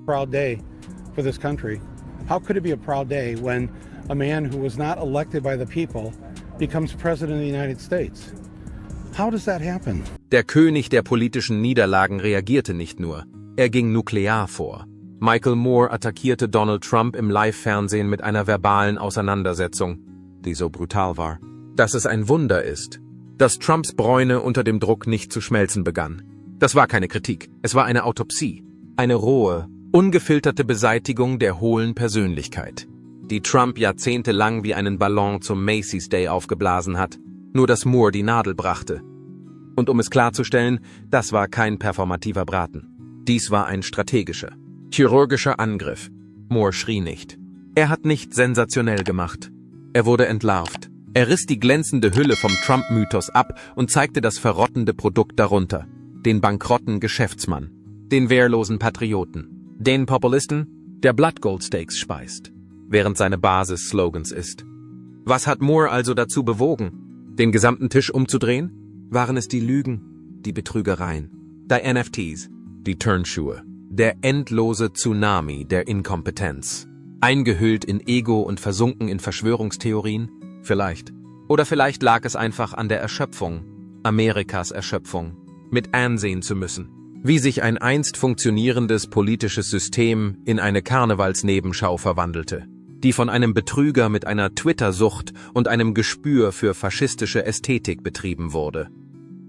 Proud day for this country. How could it be a proud day when a man who was not elected by the people becomes president of the United States? How does that happen? Der König der politischen Niederlagen reagierte nicht nur, er ging nuklear vor. Michael Moore attackierte Donald Trump im Live-Fernsehen mit einer verbalen Auseinandersetzung, die so brutal war, dass es ein Wunder ist, dass Trumps Bräune unter dem Druck nicht zu schmelzen begann. Das war keine Kritik, es war eine Autopsie, eine rohe, ungefilterte Beseitigung der hohlen Persönlichkeit, die Trump jahrzehntelang wie einen Ballon zum Macy's Day aufgeblasen hat, nur dass Moore die Nadel brachte. Und um es klarzustellen, das war kein performativer Braten. Dies war ein strategischer, chirurgischer Angriff. Moore schrie nicht. Er hat nicht sensationell gemacht. Er wurde entlarvt. Er riss die glänzende Hülle vom Trump-Mythos ab und zeigte das verrottende Produkt darunter. Den bankrotten Geschäftsmann. Den wehrlosen Patrioten. Den Populisten, der Blood Gold Steaks speist, während seine Basis Slogans ist. Was hat Moore also dazu bewogen, den gesamten Tisch umzudrehen? Waren es die Lügen, die Betrügereien, die NFTs, die Turnschuhe, der endlose Tsunami der Inkompetenz, eingehüllt in Ego und versunken in Verschwörungstheorien? Vielleicht. Oder vielleicht lag es einfach an der Erschöpfung, Amerikas Erschöpfung, mit ansehen zu müssen, wie sich ein einst funktionierendes politisches System in eine Karnevalsnebenschau verwandelte, die von einem Betrüger mit einer Twitter-Sucht und einem Gespür für faschistische Ästhetik betrieben wurde.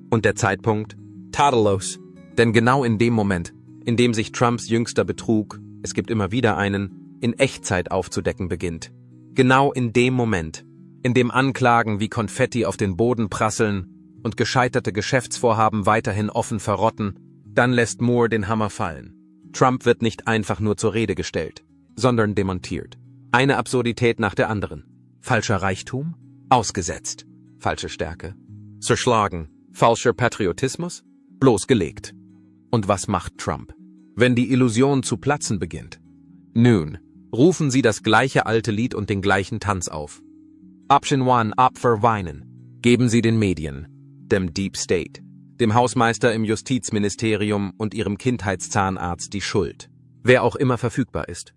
Und der Zeitpunkt? Tadellos. Denn genau in dem Moment, in dem sich Trumps jüngster Betrug, es gibt immer wieder einen, in Echtzeit aufzudecken beginnt. Genau in dem Moment, in dem Anklagen wie Konfetti auf den Boden prasseln und gescheiterte Geschäftsvorhaben weiterhin offen verrotten, dann lässt Moore den Hammer fallen. Trump wird nicht einfach nur zur Rede gestellt, sondern demontiert. Eine Absurdität nach der anderen. Falscher Reichtum? Ausgesetzt. Falsche Stärke? Zerschlagen. Falscher Patriotismus? Bloßgelegt. Und was macht Trump, wenn die Illusion zu platzen beginnt? Nun, rufen Sie das gleiche alte Lied und den gleichen Tanz auf. Option 1, Opfer weinen. Geben Sie den Medien, dem Deep State, dem Hausmeister im Justizministerium und Ihrem Kindheitszahnarzt die Schuld, wer auch immer verfügbar ist.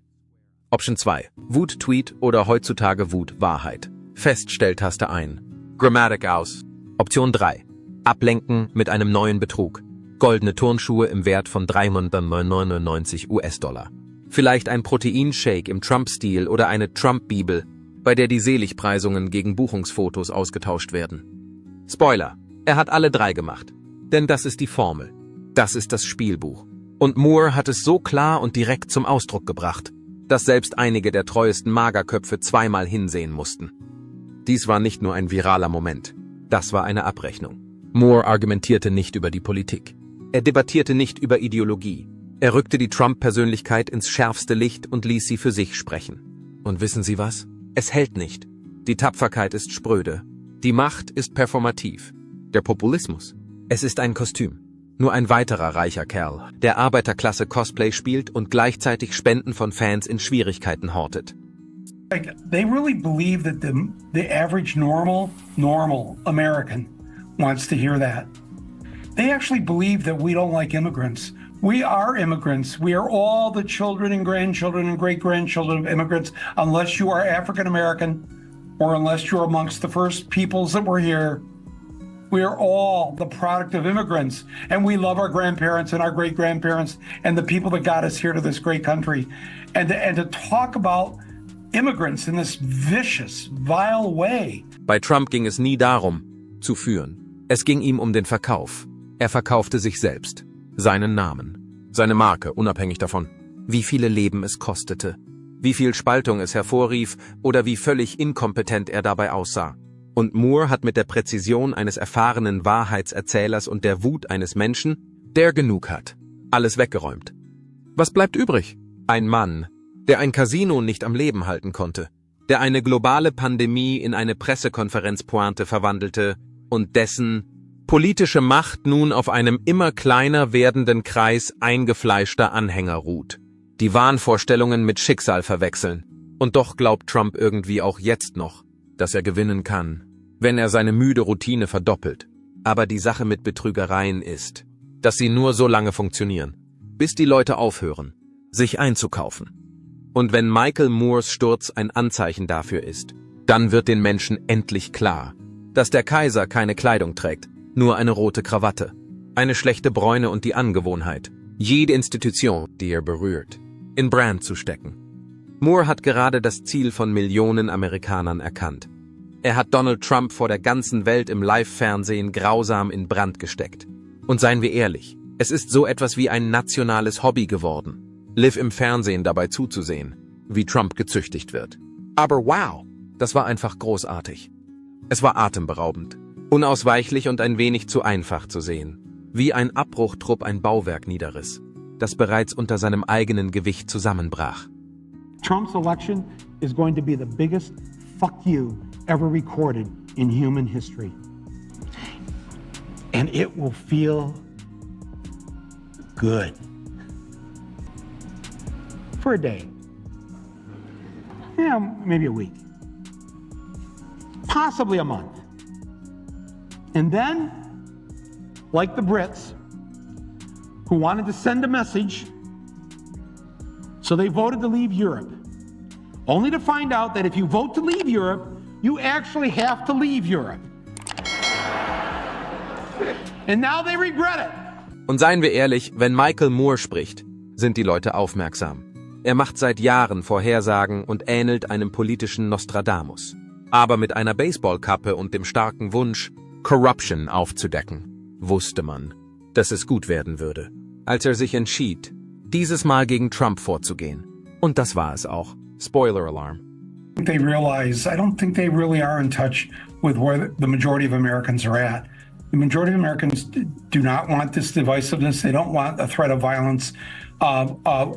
Option 2, Wut-Tweet oder heutzutage Wut-Wahrheit. Feststelltaste ein. Grammatik aus. Option 3, Ablenken mit einem neuen Betrug. Goldene Turnschuhe im Wert von 399 US-Dollar. Vielleicht ein Proteinshake im Trump-Stil oder eine Trump-Bibel, bei der die Seligpreisungen gegen Buchungsfotos ausgetauscht werden. Spoiler, er hat alle drei gemacht. Denn das ist die Formel. Das ist das Spielbuch. Und Moore hat es so klar und direkt zum Ausdruck gebracht, dass selbst einige der treuesten Magerköpfe zweimal hinsehen mussten. Dies war nicht nur ein viraler Moment. Das war eine Abrechnung. Moore argumentierte nicht über die Politik. Er debattierte nicht über Ideologie. Er rückte die Trump-Persönlichkeit ins schärfste Licht und ließ sie für sich sprechen. Und wissen Sie was? Es hält nicht. Die Tapferkeit ist spröde. Die Macht ist performativ. Der Populismus. Es ist ein Kostüm. Nur ein weiterer reicher Kerl, der Arbeiterklasse Cosplay spielt und gleichzeitig Spenden von Fans in Schwierigkeiten hortet. They really believe that the average normal American wants to hear that. They actually believe that we don't like immigrants. We are immigrants. We are all the children and grandchildren and great-grandchildren of immigrants, unless you are African American or unless you're amongst the first peoples that were here. We are all the product of immigrants, and we love our grandparents and our great-grandparents and the people that got us here to this great country. And to talk about immigrants in this vicious, vile way. Bei Trump ging es nie darum, zu führen. Es ging ihm um den Verkauf. Er verkaufte sich selbst, seinen Namen, seine Marke, unabhängig davon, wie viele Leben es kostete, wie viel Spaltung es hervorrief oder wie völlig inkompetent er dabei aussah. Und Moore hat mit der Präzision eines erfahrenen Wahrheitserzählers und der Wut eines Menschen, der genug hat, alles weggeräumt. Was bleibt übrig? Ein Mann, der ein Casino nicht am Leben halten konnte, der eine globale Pandemie in eine Pressekonferenzpointe verwandelte und dessen politische Macht nun auf einem immer kleiner werdenden Kreis eingefleischter Anhänger ruht, die Wahnvorstellungen mit Schicksal verwechseln. Und doch glaubt Trump irgendwie auch jetzt noch, dass er gewinnen kann, wenn er seine müde Routine verdoppelt. Aber die Sache mit Betrügereien ist, dass sie nur so lange funktionieren, bis die Leute aufhören. sich einzukaufen. Und wenn Michael Moores Sturz ein Anzeichen dafür ist, dann wird den Menschen endlich klar, dass der Kaiser keine Kleidung trägt, nur eine rote Krawatte, eine schlechte Bräune und die Angewohnheit, jede Institution, die er berührt, in Brand zu stecken. Moore hat gerade das Ziel von Millionen Amerikanern erkannt. Er hat Donald Trump vor der ganzen Welt im Live-Fernsehen grausam in Brand gesteckt. Und seien wir ehrlich, es ist so etwas wie ein nationales Hobby geworden, live im Fernsehen dabei zuzusehen, wie Trump gezüchtigt wird. Aber wow, das war einfach großartig. Es war atemberaubend, unausweichlich und ein wenig zu einfach zu sehen, wie ein Abbruchtrupp ein Bauwerk niederriss, das bereits unter seinem eigenen Gewicht zusammenbrach. Trump's election is going to be the biggest fuck you ever recorded in human history. And it will feel good. For a day. Yeah, maybe a week. Possibly a month. And then, like the Brits, who wanted to send a message, so they voted to leave Europe, only to find out that if you vote to leave Europe, you actually have to leave Europe. And now they regret it. Und seien wir ehrlich, wenn Michael Moore spricht, sind die Leute aufmerksam. Er macht seit Jahren Vorhersagen und ähnelt einem politischen Nostradamus. Aber mit einer Baseballkappe und dem starken Wunsch, Corruption aufzudecken, wusste man, dass es gut werden würde, als er sich entschied, dieses Mal gegen Trump vorzugehen. Und das war es auch. Spoiler Alarm. I don't think they really are in touch with where the majority of Americans are at. The majority of Americans do not want this divisiveness. They don't want a threat of violence.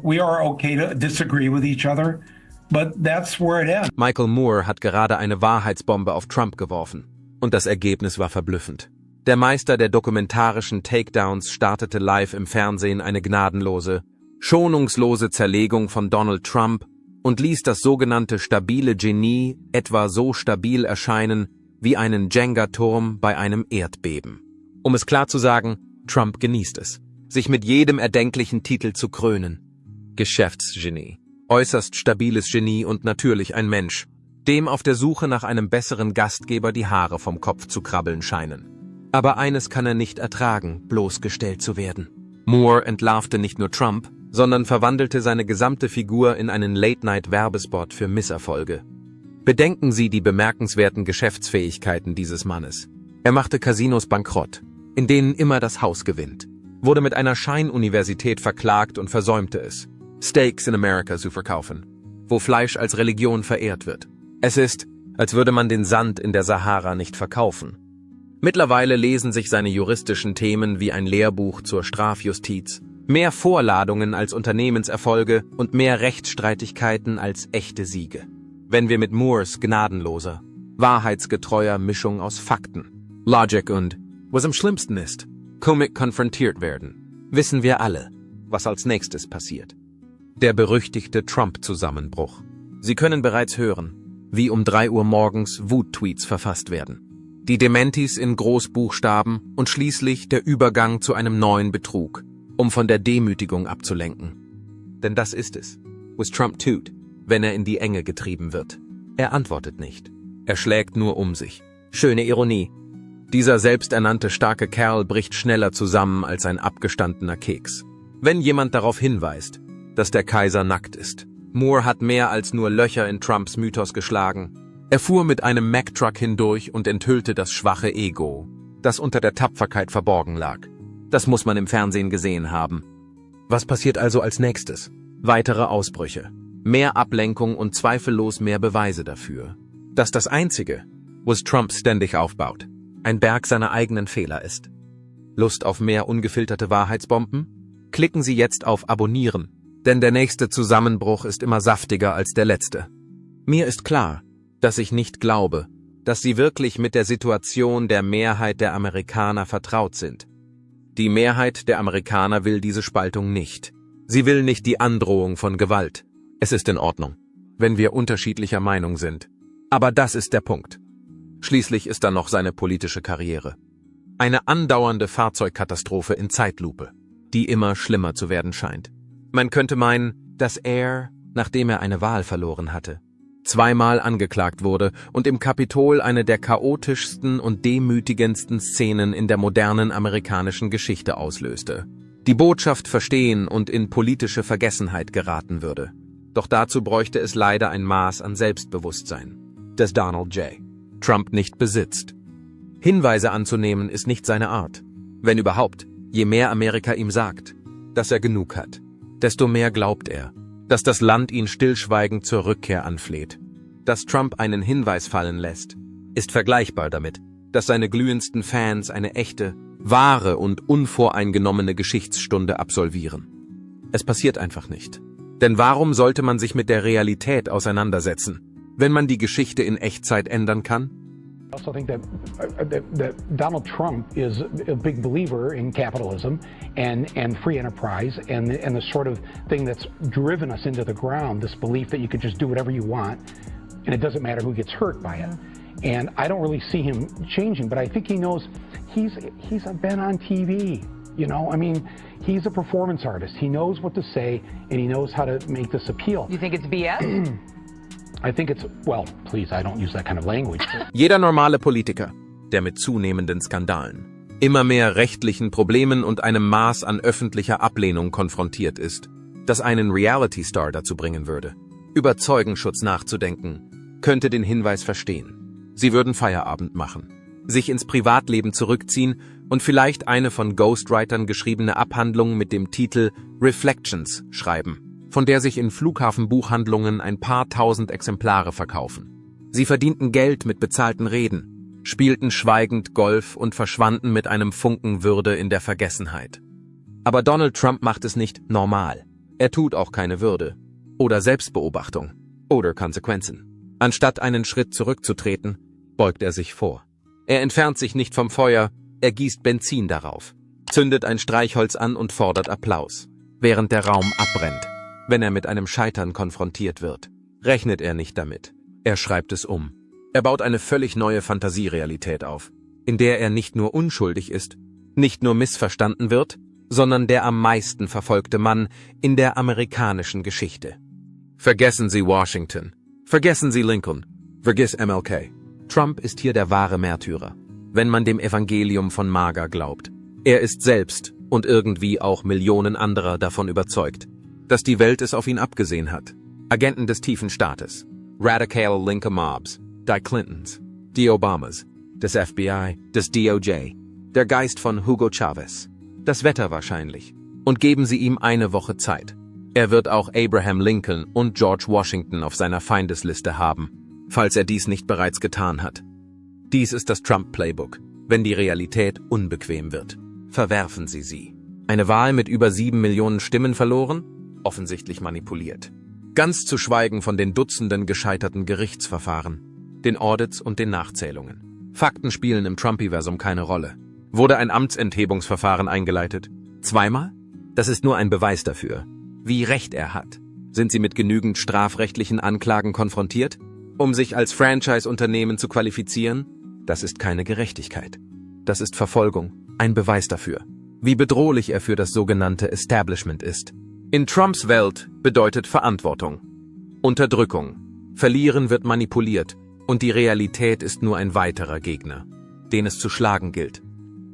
We are okay to disagree with each other, but that's where it ends. Michael Moore hat gerade eine Wahrheitsbombe auf Trump geworfen. Und das Ergebnis war verblüffend. Der Meister der dokumentarischen Takedowns startete live im Fernsehen eine gnadenlose, schonungslose Zerlegung von Donald Trump und ließ das sogenannte stabile Genie etwa so stabil erscheinen wie einen Jenga-Turm bei einem Erdbeben. Um es klar zu sagen, Trump genießt es, sich mit jedem erdenklichen Titel zu krönen. Geschäftsgenie, äußerst stabiles Genie und natürlich ein Mensch, dem auf der Suche nach einem besseren Gastgeber die Haare vom Kopf zu krabbeln scheinen. Aber eines kann er nicht ertragen, bloßgestellt zu werden. Moore entlarvte nicht nur Trump, sondern verwandelte seine gesamte Figur in einen Late-Night-Werbespot für Misserfolge. Bedenken Sie die bemerkenswerten Geschäftsfähigkeiten dieses Mannes. Er machte Casinos bankrott, in denen immer das Haus gewinnt, wurde mit einer Scheinuniversität verklagt und versäumte es, Steaks in America zu verkaufen, wo Fleisch als Religion verehrt wird. Es ist, als würde man den Sand in der Sahara nicht verkaufen. Mittlerweile lesen sich seine juristischen Themen wie ein Lehrbuch zur Strafjustiz, mehr Vorladungen als Unternehmenserfolge und mehr Rechtsstreitigkeiten als echte Siege. Wenn wir mit Moores gnadenloser, wahrheitsgetreuer Mischung aus Fakten, Logic und, was am schlimmsten ist, Komik konfrontiert werden, wissen wir alle, was als nächstes passiert. Der berüchtigte Trump-Zusammenbruch. Sie können bereits hören, wie um 3 Uhr morgens Wut-Tweets verfasst werden. Die Dementis in Großbuchstaben und schließlich der Übergang zu einem neuen Betrug, um von der Demütigung abzulenken. Denn das ist es, was Trump tut, wenn er in die Enge getrieben wird. Er antwortet nicht. Er schlägt nur um sich. Schöne Ironie. Dieser selbsternannte starke Kerl bricht schneller zusammen als ein abgestandener Keks. Wenn jemand darauf hinweist, dass der Kaiser nackt ist. Moore hat mehr als nur Löcher in Trumps Mythos geschlagen. Er fuhr mit einem Mack-Truck hindurch und enthüllte das schwache Ego, das unter der Tapferkeit verborgen lag. Das muss man im Fernsehen gesehen haben. Was passiert also als nächstes? Weitere Ausbrüche, mehr Ablenkung und zweifellos mehr Beweise dafür, dass das Einzige, was Trump ständig aufbaut, ein Berg seiner eigenen Fehler ist. Lust auf mehr ungefilterte Wahrheitsbomben? Klicken Sie jetzt auf Abonnieren, denn der nächste Zusammenbruch ist immer saftiger als der letzte. Mir ist klar, dass ich nicht glaube, dass Sie wirklich mit der Situation der Mehrheit der Amerikaner vertraut sind. Die Mehrheit der Amerikaner will diese Spaltung nicht. Sie will nicht die Androhung von Gewalt. Es ist in Ordnung, wenn wir unterschiedlicher Meinung sind. Aber das ist der Punkt. Schließlich ist da noch seine politische Karriere. Eine andauernde Fahrzeugkatastrophe in Zeitlupe, die immer schlimmer zu werden scheint. Man könnte meinen, dass er, nachdem er eine Wahl verloren hatte, zweimal angeklagt wurde und im Kapitol eine der chaotischsten und demütigendsten Szenen in der modernen amerikanischen Geschichte auslöste, die Botschaft verstehen und in politische Vergessenheit geraten würde. Doch dazu bräuchte es leider ein Maß an Selbstbewusstsein, das Donald J. Trump nicht besitzt. Hinweise anzunehmen ist nicht seine Art. Wenn überhaupt, je mehr Amerika ihm sagt, dass er genug hat, desto mehr glaubt er, dass das Land ihn stillschweigend zur Rückkehr anfleht. Dass Trump einen Hinweis fallen lässt, ist vergleichbar damit, dass seine glühendsten Fans eine echte, wahre und unvoreingenommene Geschichtsstunde absolvieren. Es passiert einfach nicht. Denn warum sollte man sich mit der Realität auseinandersetzen, wenn man die Geschichte in Echtzeit ändern kann? I also think that Donald Trump is a big believer in capitalism and free enterprise and the sort of thing that's driven us into the ground, this belief that you could just do whatever you want and it doesn't matter who gets hurt by it. And I don't really see him changing, but I think he knows he's been on TV. You know, I mean, he's a performance artist. He knows what to say and he knows how to make this appeal. You think it's BS? I think it's, well, please, I don't use that kind of language. Jeder normale Politiker, der mit zunehmenden Skandalen, immer mehr rechtlichen Problemen und einem Maß an öffentlicher Ablehnung konfrontiert ist, das einen Reality-Star dazu bringen würde, über Zeugenschutz nachzudenken, könnte den Hinweis verstehen. Sie würden Feierabend machen, sich ins Privatleben zurückziehen und vielleicht eine von Ghostwritern geschriebene Abhandlung mit dem Titel Reflections schreiben, von der sich in Flughafenbuchhandlungen ein paar tausend Exemplare verkaufen. Sie verdienten Geld mit bezahlten Reden, spielten schweigend Golf und verschwanden mit einem Funken Würde in der Vergessenheit. Aber Donald Trump macht es nicht normal. Er tut auch keine Würde oder Selbstbeobachtung oder Konsequenzen. Anstatt einen Schritt zurückzutreten, beugt er sich vor. Er entfernt sich nicht vom Feuer, er gießt Benzin darauf, zündet ein Streichholz an und fordert Applaus, während der Raum abbrennt. Wenn er mit einem Scheitern konfrontiert wird, rechnet er nicht damit. Er schreibt es um. Er baut eine völlig neue Fantasierealität auf, in der er nicht nur unschuldig ist, nicht nur missverstanden wird, sondern der am meisten verfolgte Mann in der amerikanischen Geschichte. Vergessen Sie Washington. Vergessen Sie Lincoln. Vergiss MLK. Trump ist hier der wahre Märtyrer, wenn man dem Evangelium von MAGA glaubt. Er ist selbst und irgendwie auch Millionen anderer davon überzeugt, dass die Welt es auf ihn abgesehen hat. Agenten des tiefen Staates, radikale linke Mobs, die Clintons, die Obamas, des FBI, des DOJ, der Geist von Hugo Chavez, das Wetter wahrscheinlich. Und geben Sie ihm eine Woche Zeit. Er wird auch Abraham Lincoln und George Washington auf seiner Feindesliste haben, falls er dies nicht bereits getan hat. Dies ist das Trump-Playbook, wenn die Realität unbequem wird. Verwerfen Sie sie. Eine Wahl mit über 7 Millionen Stimmen verloren? Offensichtlich manipuliert. Ganz zu schweigen von den Dutzenden gescheiterten Gerichtsverfahren, den Audits und den Nachzählungen. Fakten spielen im Trumpiversum keine Rolle. Wurde ein Amtsenthebungsverfahren eingeleitet? Zweimal? Das ist nur ein Beweis dafür, wie recht er hat. Sind Sie mit genügend strafrechtlichen Anklagen konfrontiert, um sich als Franchise-Unternehmen zu qualifizieren? Das ist keine Gerechtigkeit. Das ist Verfolgung, ein Beweis dafür, wie bedrohlich er für das sogenannte Establishment ist. In Trumps Welt bedeutet Verantwortung, Unterdrückung, Verlieren wird manipuliert und die Realität ist nur ein weiterer Gegner, den es zu schlagen gilt.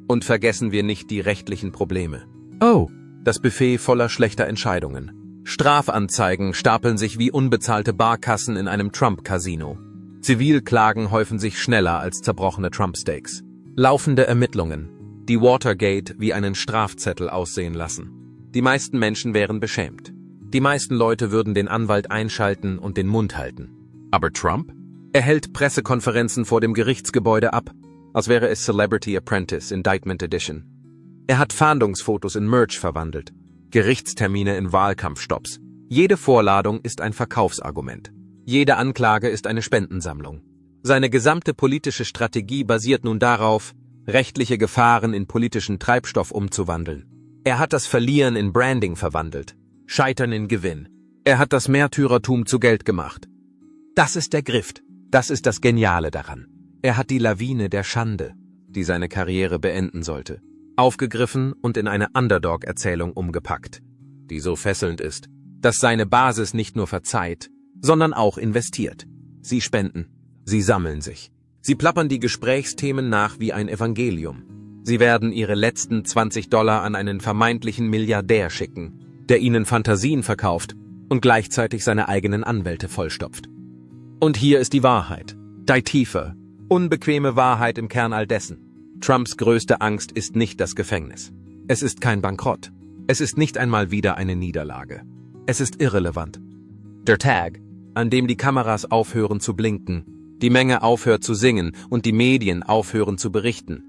Und vergessen wir nicht die rechtlichen Probleme. Oh, das Buffet voller schlechter Entscheidungen. Strafanzeigen stapeln sich wie unbezahlte Barkassen in einem Trump-Casino. Zivilklagen häufen sich schneller als zerbrochene Trump-Steaks. Laufende Ermittlungen, die Watergate wie einen Strafzettel aussehen lassen. Die meisten Menschen wären beschämt. Die meisten Leute würden den Anwalt einschalten und den Mund halten. Aber Trump? Er hält Pressekonferenzen vor dem Gerichtsgebäude ab, als wäre es Celebrity Apprentice Indictment Edition. Er hat Fahndungsfotos in Merch verwandelt, Gerichtstermine in Wahlkampfstopps. Jede Vorladung ist ein Verkaufsargument. Jede Anklage ist eine Spendensammlung. Seine gesamte politische Strategie basiert nun darauf, rechtliche Gefahren in politischen Treibstoff umzuwandeln. Er hat das Verlieren in Branding verwandelt, Scheitern in Gewinn. Er hat das Märtyrertum zu Geld gemacht. Das ist der Grift. Das ist das Geniale daran. Er hat die Lawine der Schande, die seine Karriere beenden sollte, aufgegriffen und in eine Underdog-Erzählung umgepackt, die so fesselnd ist, dass seine Basis nicht nur verzeiht, sondern auch investiert. Sie spenden, sie sammeln sich. Sie plappern die Gesprächsthemen nach wie ein Evangelium. Sie werden ihre letzten $20 an einen vermeintlichen Milliardär schicken, der ihnen Fantasien verkauft und gleichzeitig seine eigenen Anwälte vollstopft. Und hier ist die Wahrheit, die tiefe, unbequeme Wahrheit im Kern all dessen. Trumps größte Angst ist nicht das Gefängnis. Es ist kein Bankrott. Es ist nicht einmal wieder eine Niederlage. Es ist irrelevant. Der Tag, an dem die Kameras aufhören zu blinken, die Menge aufhört zu singen und die Medien aufhören zu berichten,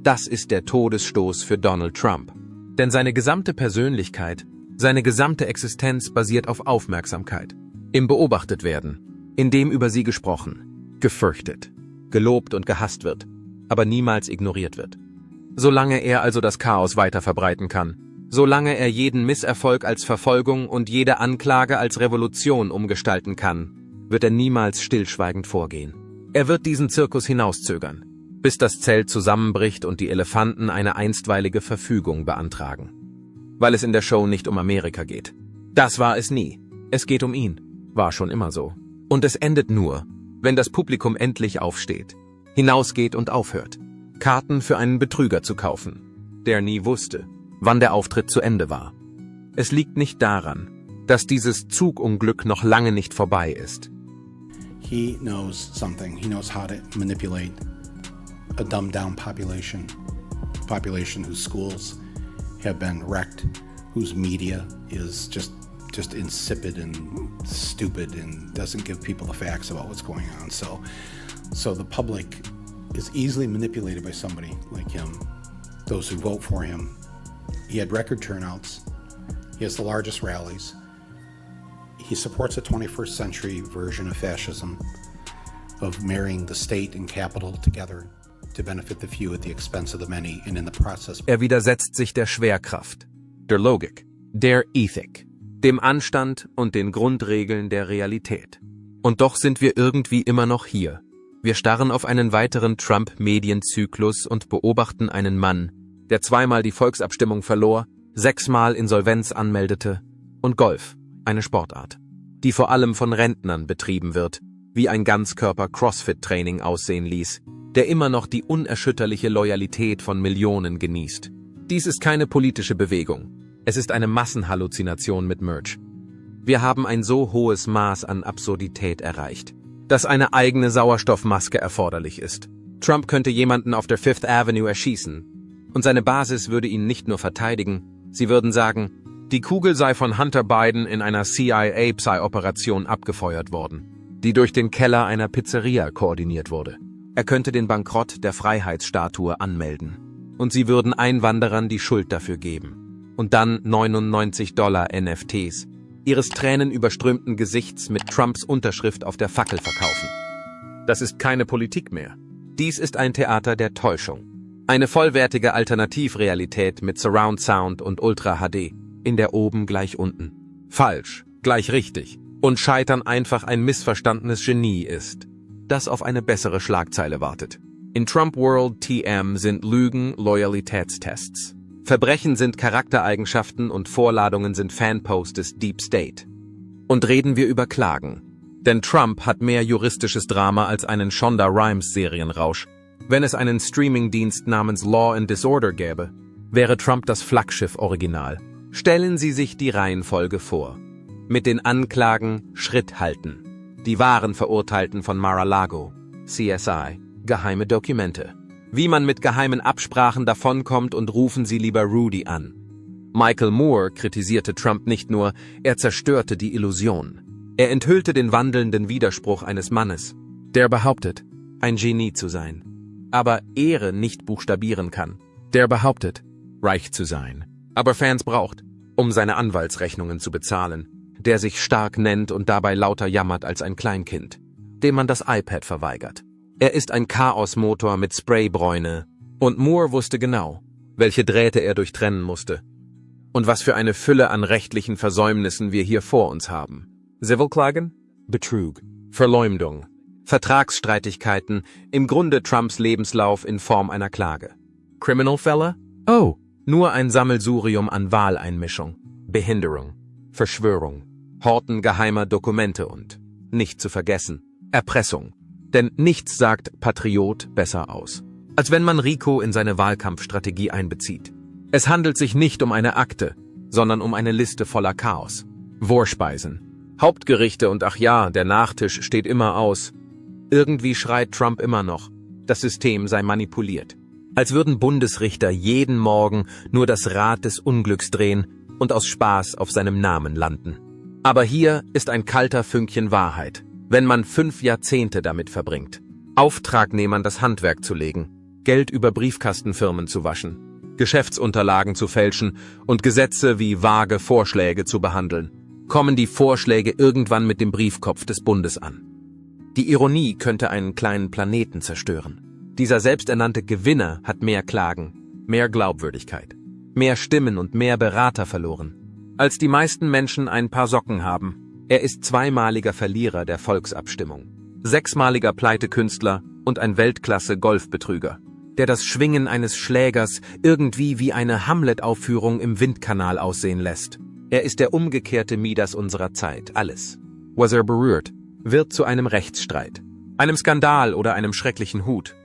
das ist der Todesstoß für Donald Trump. Denn seine gesamte Persönlichkeit, seine gesamte Existenz basiert auf Aufmerksamkeit, im Beobachtetwerden, in dem über sie gesprochen, gefürchtet, gelobt und gehasst wird, aber niemals ignoriert wird. Solange er also das Chaos weiter verbreiten kann, solange er jeden Misserfolg als Verfolgung und jede Anklage als Revolution umgestalten kann, wird er niemals stillschweigend vorgehen. Er wird diesen Zirkus hinauszögern, bis das Zelt zusammenbricht und die Elefanten eine einstweilige Verfügung beantragen. Weil es in der Show nicht um Amerika geht. Das war es nie. Es geht um ihn. War schon immer so. Und es endet nur, wenn das Publikum endlich aufsteht, hinausgeht und aufhört, Karten für einen Betrüger zu kaufen, der nie wusste, wann der Auftritt zu Ende war. Es liegt nicht daran, dass dieses Zugunglück noch lange nicht vorbei ist. He knows something. He knows how to manipulate a dumbed-down population whose schools have been wrecked, whose media is just insipid and stupid and doesn't give people the facts about what's going on. So the public is easily manipulated by somebody like him. Those who vote for him. He had record turnouts. He has the largest rallies. He supports a 21st century version of fascism, of marrying the state and capital together to benefit the few at the expense of the many, and in the process. Er widersetzt sich der Schwerkraft, der Logik, der Ethik, dem Anstand und den Grundregeln der Realität. Und doch sind wir irgendwie immer noch hier. Wir starren auf einen weiteren Trump-Medienzyklus und beobachten einen Mann, der zweimal die Volksabstimmung verlor, 6-mal Insolvenz anmeldete und Golf, eine Sportart, die vor allem von Rentnern betrieben wird, wie ein Ganzkörper-Crossfit-Training aussehen ließ, der immer noch die unerschütterliche Loyalität von Millionen genießt. Dies ist keine politische Bewegung. Es ist eine Massenhalluzination mit Merch. Wir haben ein so hohes Maß an Absurdität erreicht, dass eine eigene Sauerstoffmaske erforderlich ist. Trump könnte jemanden auf der Fifth Avenue erschießen, und seine Basis würde ihn nicht nur verteidigen, sie würden sagen, die Kugel sei von Hunter Biden in einer CIA-Psy-Operation abgefeuert worden, die durch den Keller einer Pizzeria koordiniert wurde. Er könnte den Bankrott der Freiheitsstatue anmelden, und sie würden Einwanderern die Schuld dafür geben. Und dann $99 NFTs, ihres tränenüberströmten Gesichts mit Trumps Unterschrift auf der Fackel verkaufen. Das ist keine Politik mehr. Dies ist ein Theater der Täuschung. Eine vollwertige Alternativrealität mit Surround Sound und Ultra HD, in der oben gleich unten. Falsch, gleich richtig. Und Scheitern einfach ein missverstandenes Genie ist, das auf eine bessere Schlagzeile wartet. In Trump World TM sind Lügen Loyalitätstests. Verbrechen sind Charaktereigenschaften und Vorladungen sind Fanposts des Deep State. Und reden wir über Klagen. Denn Trump hat mehr juristisches Drama als einen Shonda Rhimes Serienrausch. Wenn es einen Streamingdienst namens Law and Disorder gäbe, wäre Trump das Flaggschiff-Original. Stellen Sie sich die Reihenfolge vor. Mit den Anklagen Schritt halten. Die wahren Verurteilten von Mar-a-Lago, CSI, geheime Dokumente. Wie man mit geheimen Absprachen davonkommt und rufen Sie lieber Rudy an. Michael Moore kritisierte Trump nicht nur, er zerstörte die Illusion. Er enthüllte den wandelnden Widerspruch eines Mannes, der behauptet, ein Genie zu sein, aber Ehre nicht buchstabieren kann. Der behauptet, reich zu sein, aber Fans braucht, um seine Anwaltsrechnungen zu bezahlen. Der sich stark nennt und dabei lauter jammert als ein Kleinkind, dem man das iPad verweigert. Er ist ein Chaosmotor mit Spraybräune, und Moore wusste genau, welche Drähte er durchtrennen musste. Und was für eine Fülle an rechtlichen Versäumnissen wir hier vor uns haben. Zivilklagen? Betrug, Verleumdung, Vertragsstreitigkeiten, im Grunde Trumps Lebenslauf in Form einer Klage. Criminal Fella? Oh, nur ein Sammelsurium an Wahleinmischung, Behinderung, Verschwörung. Horten geheimer Dokumente und, nicht zu vergessen, Erpressung. Denn nichts sagt Patriot besser aus, als wenn man Rico in seine Wahlkampfstrategie einbezieht. Es handelt sich nicht um eine Akte, sondern um eine Liste voller Chaos. Vorspeisen, Hauptgerichte und ach ja, der Nachtisch steht immer aus. Irgendwie schreit Trump immer noch, das System sei manipuliert. Als würden Bundesrichter jeden Morgen nur das Rad des Unglücks drehen und aus Spaß auf seinem Namen landen. Aber hier ist ein kalter Fünkchen Wahrheit, wenn man 5 Jahrzehnte damit verbringt, Auftragnehmern das Handwerk zu legen, Geld über Briefkastenfirmen zu waschen, Geschäftsunterlagen zu fälschen und Gesetze wie vage Vorschläge zu behandeln, kommen die Vorschläge irgendwann mit dem Briefkopf des Bundes an. Die Ironie könnte einen kleinen Planeten zerstören. Dieser selbsternannte Gewinner hat mehr Klagen, mehr Glaubwürdigkeit, mehr Stimmen und mehr Berater verloren, als die meisten Menschen ein paar Socken haben. Er ist 2-maliger Verlierer der Volksabstimmung, 6-maliger Pleitekünstler und ein Weltklasse-Golfbetrüger, der das Schwingen eines Schlägers irgendwie wie eine Hamlet-Aufführung im Windkanal aussehen lässt. Er ist der umgekehrte Midas unserer Zeit. Alles, was er berührt, wird zu einem Rechtsstreit, einem Skandal oder einem schrecklichen Hut.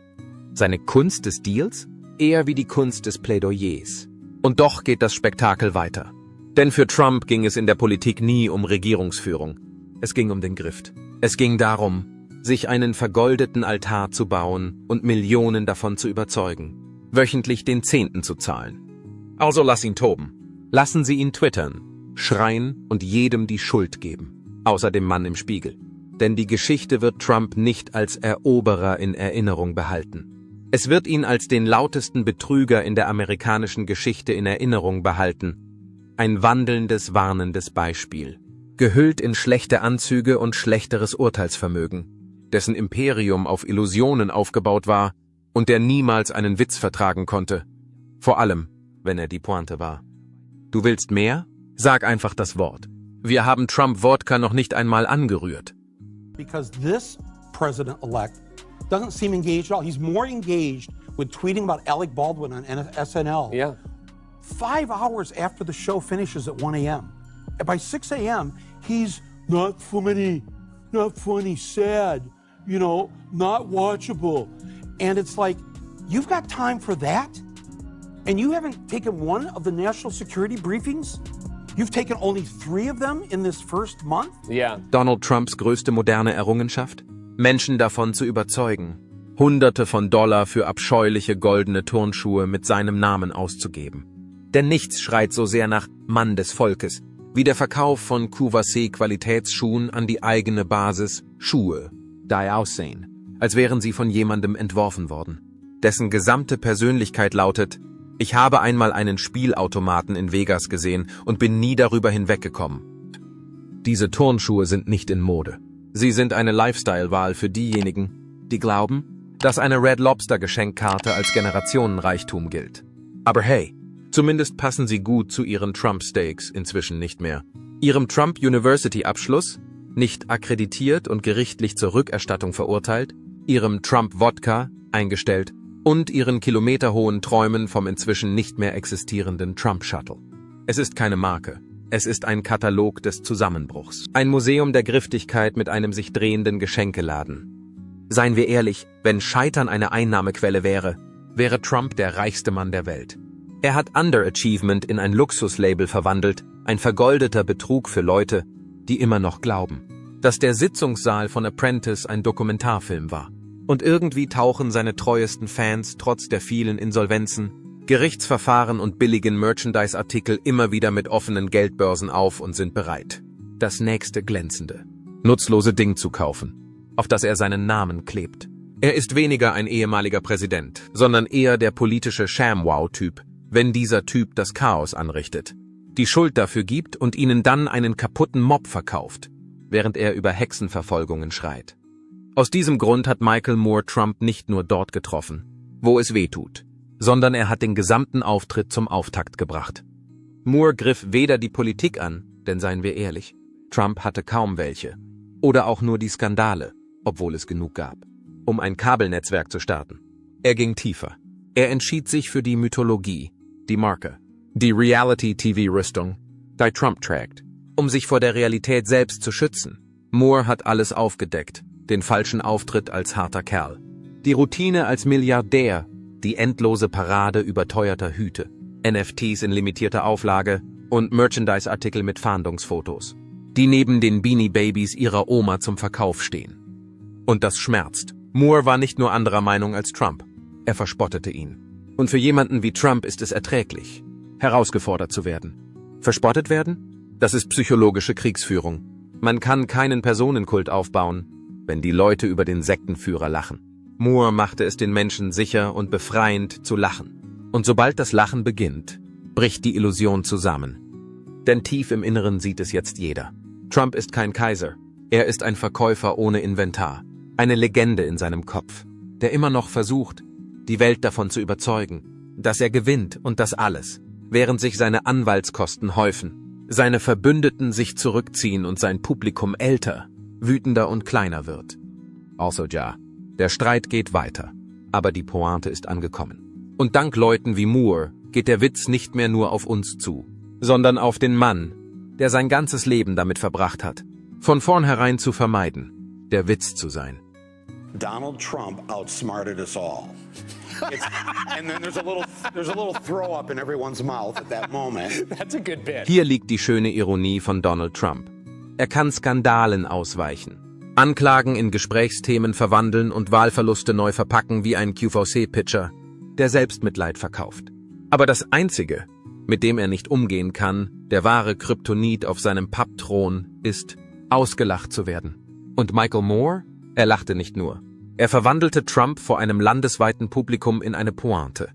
Seine Kunst des Deals? Eher wie die Kunst des Plädoyers. Und doch geht das Spektakel weiter. Denn für Trump ging es in der Politik nie um Regierungsführung. Es ging um den Grift. Es ging darum, sich einen vergoldeten Altar zu bauen und Millionen davon zu überzeugen, wöchentlich den 10. zu zahlen. Also lass ihn toben. Lassen Sie ihn twittern, schreien und jedem die Schuld geben, außer dem Mann im Spiegel. Denn die Geschichte wird Trump nicht als Eroberer in Erinnerung behalten. Es wird ihn als den lautesten Betrüger in der amerikanischen Geschichte in Erinnerung behalten. Ein wandelndes, warnendes Beispiel. Gehüllt in schlechte Anzüge und schlechteres Urteilsvermögen, dessen Imperium auf Illusionen aufgebaut war und der niemals einen Witz vertragen konnte. Vor allem, wenn er die Pointe war. Du willst mehr? Sag einfach das Wort. Wir haben Trump-Wodka noch nicht einmal angerührt. Because this president-elect doesn't seem engaged at all. He's more engaged with tweeting about Alec Baldwin on SNL. Yeah. 5 hours after the show finishes at 1 a.m. By 6 a.m., he's not funny, sad, not watchable. And it's like, you've got time for that? And you haven't taken one of the national security briefings? You've taken only 3 of them in this first month? Yeah. Donald Trumps größte moderne Errungenschaft? Menschen davon zu überzeugen, Hunderte von Dollar für abscheuliche goldene Turnschuhe mit seinem Namen auszugeben. Denn nichts schreit so sehr nach Mann des Volkes, wie der Verkauf von Courvoisier-Qualitätsschuhen an die eigene Basis Schuhe, die aussehen, als wären sie von jemandem entworfen worden. Dessen gesamte Persönlichkeit lautet: Ich habe einmal einen Spielautomaten in Vegas gesehen und bin nie darüber hinweggekommen. Diese Turnschuhe sind nicht in Mode. Sie sind eine Lifestyle-Wahl für diejenigen, die glauben, dass eine Red Lobster-Geschenkkarte als Generationenreichtum gilt. Aber hey, zumindest passen sie gut zu ihren Trump-Steaks inzwischen nicht mehr. Ihrem Trump-University-Abschluss, nicht akkreditiert und gerichtlich zur Rückerstattung verurteilt, ihrem Trump-Wodka, eingestellt, und ihren kilometerhohen Träumen vom inzwischen nicht mehr existierenden Trump-Shuttle. Es ist keine Marke. Es ist ein Katalog des Zusammenbruchs. Ein Museum der Griftigkeit mit einem sich drehenden Geschenkeladen. Seien wir ehrlich, wenn Scheitern eine Einnahmequelle wäre, wäre Trump der reichste Mann der Welt. Er hat Underachievement in ein Luxuslabel verwandelt, ein vergoldeter Betrug für Leute, die immer noch glauben, dass der Sitzungssaal von Apprentice ein Dokumentarfilm war. Und irgendwie tauchen seine treuesten Fans trotz der vielen Insolvenzen, Gerichtsverfahren und billigen Merchandise-Artikel immer wieder mit offenen Geldbörsen auf und sind bereit, das nächste glänzende, nutzlose Ding zu kaufen, auf das er seinen Namen klebt. Er ist weniger ein ehemaliger Präsident, sondern eher der politische ShamWow-Typ, wenn dieser Typ das Chaos anrichtet, die Schuld dafür gibt und ihnen dann einen kaputten Mob verkauft, während er über Hexenverfolgungen schreit. Aus diesem Grund hat Michael Moore Trump nicht nur dort getroffen, wo es weh tut, sondern er hat den gesamten Auftritt zum Auftakt gebracht. Moore griff weder die Politik an, denn seien wir ehrlich, Trump hatte kaum welche, oder auch nur die Skandale, obwohl es genug gab, um ein Kabelnetzwerk zu starten. Er ging tiefer. Er entschied sich für die Mythologie, die Marke, die Reality-TV-Rüstung, die Trump trägt. um sich vor der Realität selbst zu schützen. Moore hat alles aufgedeckt, den falschen Auftritt als harter Kerl, die Routine als Milliardär, die endlose Parade überteuerter Hüte, NFTs in limitierter Auflage und Merchandise-Artikel mit Fahndungsfotos, die neben den Beanie Babies ihrer Oma zum Verkauf stehen. Und das schmerzt. Moore war nicht nur anderer Meinung als Trump. Er verspottete ihn. Und für jemanden wie Trump ist es erträglich, herausgefordert zu werden. Verspottet werden? Das ist psychologische Kriegsführung. Man kann keinen Personenkult aufbauen, wenn die Leute über den Sektenführer lachen. Moore machte es den Menschen sicher und befreiend zu lachen. Und sobald das Lachen beginnt, bricht die Illusion zusammen. Denn tief im Inneren sieht es jetzt jeder. Trump ist kein Kaiser. Er ist ein Verkäufer ohne Inventar. Eine Legende in seinem Kopf, der immer noch versucht, die Welt davon zu überzeugen, dass er gewinnt und das alles, während sich seine Anwaltskosten häufen, seine Verbündeten sich zurückziehen und sein Publikum älter, wütender und kleiner wird. Also ja, der Streit geht weiter, aber die Pointe ist angekommen. Und dank Leuten wie Moore geht der Witz nicht mehr nur auf uns zu, sondern auf den Mann, der sein ganzes Leben damit verbracht hat, von vornherein zu vermeiden, der Witz zu sein. Donald Trump outsmarted us all. And then there's a little throw up in everyone's mouth at that moment. That's a good bit. Hier liegt die schöne Ironie von Donald Trump. Er kann Skandalen ausweichen, Anklagen in Gesprächsthemen verwandeln und Wahlverluste neu verpacken wie ein QVC-Pitcher, der Selbstmitleid verkauft. Aber das Einzige, mit dem er nicht umgehen kann, der wahre Kryptonit auf seinem Pappthron, ist, ausgelacht zu werden. Und Michael Moore? Er lachte nicht nur. Er verwandelte Trump vor einem landesweiten Publikum in eine Pointe.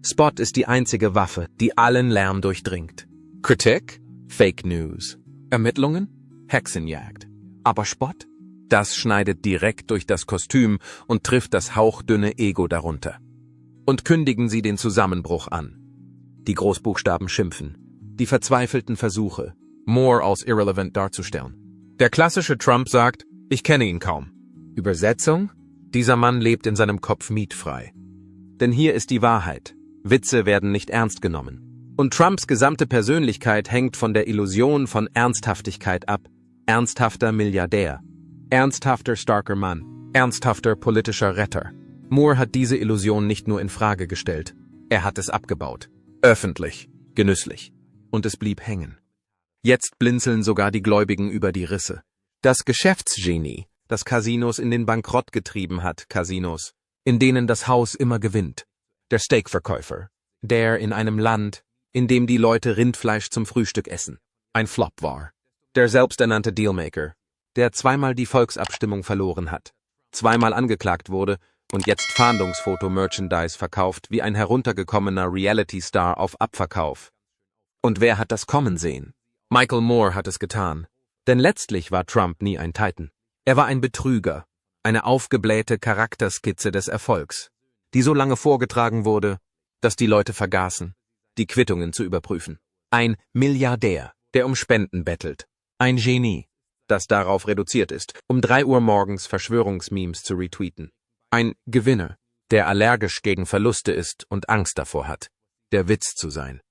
Spot ist die einzige Waffe, die allen Lärm durchdringt. Kritik? Fake News. Ermittlungen? Hexenjagd. Aber Spott? Das schneidet direkt durch das Kostüm und trifft das hauchdünne Ego darunter. Und kündigen Sie den Zusammenbruch an. Die Großbuchstaben schimpfen. Die verzweifelten Versuche, Moore als irrelevant darzustellen. Der klassische Trump sagt, ich kenne ihn kaum. Übersetzung? Dieser Mann lebt in seinem Kopf mietfrei. Denn hier ist die Wahrheit. Witze werden nicht ernst genommen. Und Trumps gesamte Persönlichkeit hängt von der Illusion von Ernsthaftigkeit ab. Ernsthafter Milliardär. Ernsthafter starker Mann. Ernsthafter politischer Retter. Moore hat diese Illusion nicht nur in Frage gestellt. Er hat es abgebaut. Öffentlich. Genüsslich. Und es blieb hängen. Jetzt blinzeln sogar die Gläubigen über die Risse. Das Geschäftsgenie, das Casinos in den Bankrott getrieben hat, Casinos, in denen das Haus immer gewinnt. Der Steakverkäufer, der in einem Land, in dem die Leute Rindfleisch zum Frühstück essen, ein Flop war. Der selbsternannte Dealmaker, der zweimal die Volksabstimmung verloren hat, zweimal angeklagt wurde und jetzt Fahndungsfoto-Merchandise verkauft wie ein heruntergekommener Reality-Star auf Abverkauf. Und wer hat das kommen sehen? Michael Moore hat es getan. Denn letztlich war Trump nie ein Titan. Er war ein Betrüger, eine aufgeblähte Charakterskizze des Erfolgs, die so lange vorgetragen wurde, dass die Leute vergaßen, die Quittungen zu überprüfen. Ein Milliardär, der um Spenden bettelt. Ein Genie, das darauf reduziert ist, um 3 Uhr morgens Verschwörungsmemes zu retweeten. Ein Gewinner, der allergisch gegen Verluste ist und Angst davor hat, der Witz zu sein.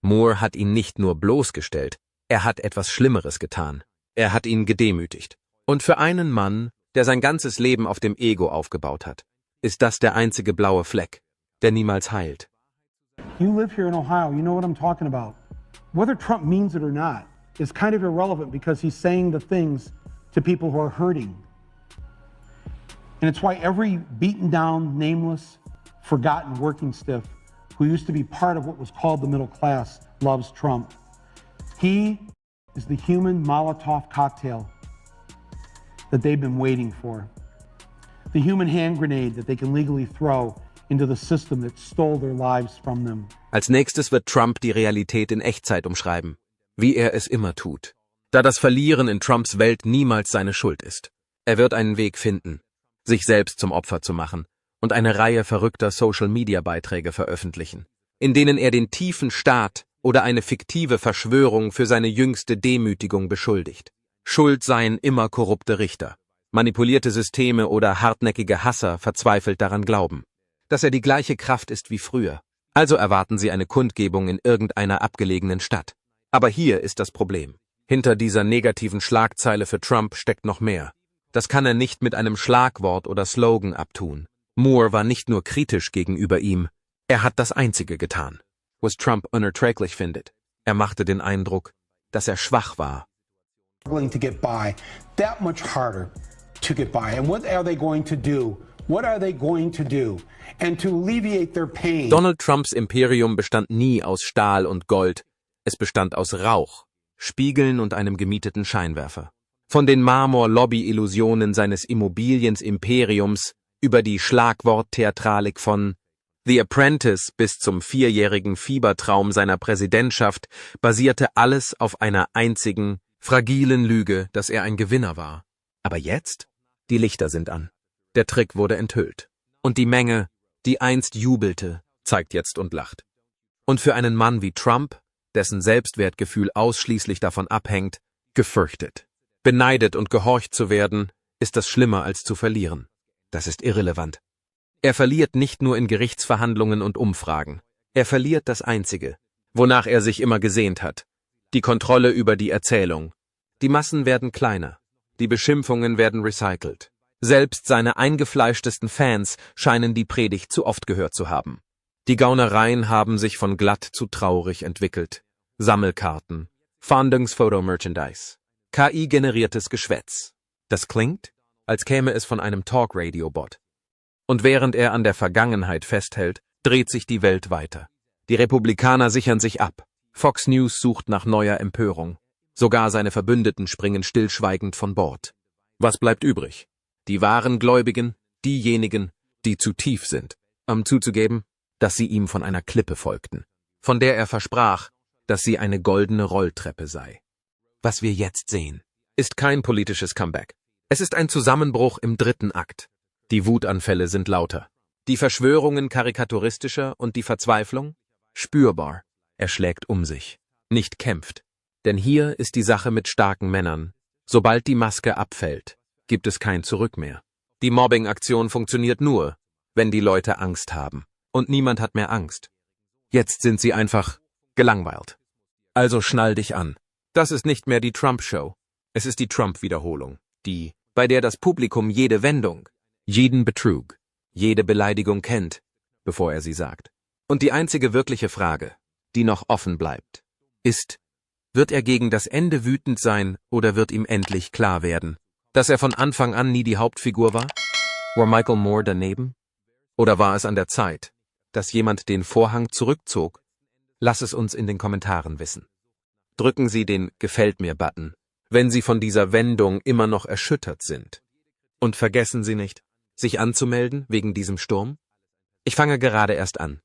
Moore hat ihn nicht nur bloßgestellt, er hat etwas Schlimmeres getan. Er hat ihn gedemütigt. Und für einen Mann, der sein ganzes Leben auf dem Ego aufgebaut hat, ist das der einzige blaue Fleck, der niemals heilt. You live here in Ohio, you know what I'm talking about. Whether Trump means it or not is kind of irrelevant because he's saying the things to people who are hurting. And it's why every beaten down, nameless, forgotten working stiff who used to be part of what was called the middle class loves Trump. He is the human Molotov cocktail that they've been waiting for. The human hand grenade that they can legally throw into the system that stole their lives from them. Als nächstes wird Trump die Realität in Echtzeit umschreiben, wie er es immer tut. Da das Verlieren in Trumps Welt niemals seine Schuld ist. Er wird einen Weg finden, sich selbst zum Opfer zu machen und eine Reihe verrückter Social-Media-Beiträge veröffentlichen, in denen er den tiefen Staat oder eine fiktive Verschwörung für seine jüngste Demütigung beschuldigt. Schuld seien immer korrupte Richter, manipulierte Systeme oder hartnäckige Hasser verzweifelt daran glauben, dass er die gleiche Kraft ist wie früher. Also erwarten sie eine Kundgebung in irgendeiner abgelegenen Stadt. Aber hier ist das Problem. Hinter dieser negativen Schlagzeile für Trump steckt noch mehr. Das kann er nicht mit einem Schlagwort oder Slogan abtun. Moore war nicht nur kritisch gegenüber ihm, er hat das Einzige getan, was Trump unerträglich findet. Er machte den Eindruck, dass er schwach war. Struggling to get by, that much harder to get by. And what are they going to do? What are they going to do? And to alleviate their pain. Donald Trumps Imperium bestand nie aus Stahl und Gold, es bestand aus Rauch, Spiegeln und einem gemieteten Scheinwerfer. Von den Marmor-Lobby-Illusionen seines Immobiliens-Imperiums über die Schlagwort-Theatralik von The Apprentice bis zum 4-jährigen Fiebertraum seiner Präsidentschaft basierte alles auf einer einzigen, fragilen Lüge, dass er ein Gewinner war. Aber jetzt? Die Lichter sind an. Der Trick wurde enthüllt. Und die Menge, die einst jubelte, zeigt jetzt und lacht. Und für einen Mann wie Trump, dessen Selbstwertgefühl ausschließlich davon abhängt, gefürchtet. Beneidet und gehorcht zu werden, ist das schlimmer als zu verlieren. Das ist irrelevant. Er verliert nicht nur in Gerichtsverhandlungen und Umfragen. Er verliert das Einzige, wonach er sich immer gesehnt hat. Die Kontrolle über die Erzählung. Die Massen werden kleiner. Die Beschimpfungen werden recycelt. Selbst seine eingefleischtesten Fans scheinen die Predigt zu oft gehört zu haben. Die Gaunereien haben sich von glatt zu traurig entwickelt. Sammelkarten, Fahndungsfoto-Merchandise, KI-generiertes Geschwätz. Das klingt, als käme es von einem Talk-Radio-Bot. Und während er an der Vergangenheit festhält, dreht sich die Welt weiter. Die Republikaner sichern sich ab. Fox News sucht nach neuer Empörung. Sogar seine Verbündeten springen stillschweigend von Bord. Was bleibt übrig? Die wahren Gläubigen, diejenigen, die zu tief sind, um zuzugeben, dass sie ihm von einer Klippe folgten, von der er versprach, dass sie eine goldene Rolltreppe sei. Was wir jetzt sehen, ist kein politisches Comeback. Es ist ein Zusammenbruch im 3. Akt. Die Wutanfälle sind lauter. Die Verschwörungen karikaturistischer und die Verzweiflung? Spürbar. Er schlägt um sich, nicht kämpft. Denn hier ist die Sache mit starken Männern. Sobald die Maske abfällt, gibt es kein Zurück mehr. Die Mobbing-Aktion funktioniert nur, wenn die Leute Angst haben. Und niemand hat mehr Angst. Jetzt sind sie einfach gelangweilt. Also schnall dich an. Das ist nicht mehr die Trump-Show. Es ist die Trump-Wiederholung. Die, bei der das Publikum jede Wendung, jeden Betrug, jede Beleidigung kennt, bevor er sie sagt. Und die einzige wirkliche Frage, die noch offen bleibt, ist, wird er gegen das Ende wütend sein oder wird ihm endlich klar werden, dass er von Anfang an nie die Hauptfigur war? War Michael Moore daneben? Oder war es an der Zeit, dass jemand den Vorhang zurückzog? Lass es uns in den Kommentaren wissen. Drücken Sie den Gefällt mir-Button, wenn Sie von dieser Wendung immer noch erschüttert sind. Und vergessen Sie nicht, sich anzumelden wegen diesem Sturm? Ich fange gerade erst an.